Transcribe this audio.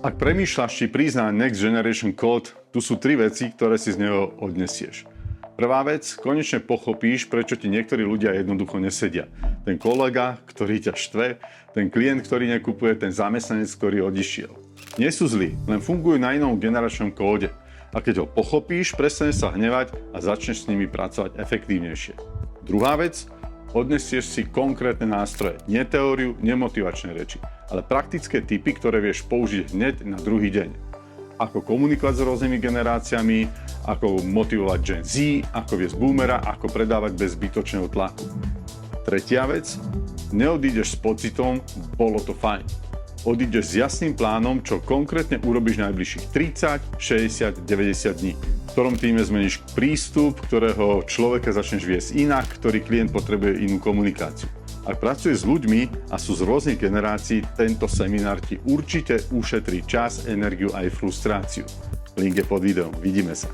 Ak premýšľaš, či prísť na Next Generation Code, tu sú 3 veci, ktoré si z neho odnesieš. Prvá vec, konečne pochopíš, prečo ti niektorí ľudia jednoducho nesedia. Ten kolega, ktorý ťa štve, ten klient, ktorý nekupuje, ten zamestnanec, ktorý odišiel. Nie sú zlí, len fungujú na inom generačnom kóde. A keď ho pochopíš, prestaneš sa hnevať a začneš s nimi pracovať efektívnejšie. Druhá vec, odnesieš si konkrétne nástroje, nie teóriu, nemotivačné reči, ale praktické tipy, ktoré vieš použiť hneď na druhý deň. Ako komunikovať s rôznymi generáciami, ako motivovať Gen Z, ako viesť boomera, ako predávať bez zbytočného tlaku. Tretia vec, neodídeš s pocitom, bolo to fajn. Odídeš s jasným plánom, čo konkrétne urobíš najbližších 30, 60, 90 dní. V ktorom týme zmeníš prístup, ktorého človeka začneš viesť inak, ktorý klient potrebuje inú komunikáciu. Ak pracuješ s ľuďmi a sú z rôznych generácií, tento seminár ti určite ušetrí čas, energiu aj frustráciu. Link je pod videom. Vidíme sa.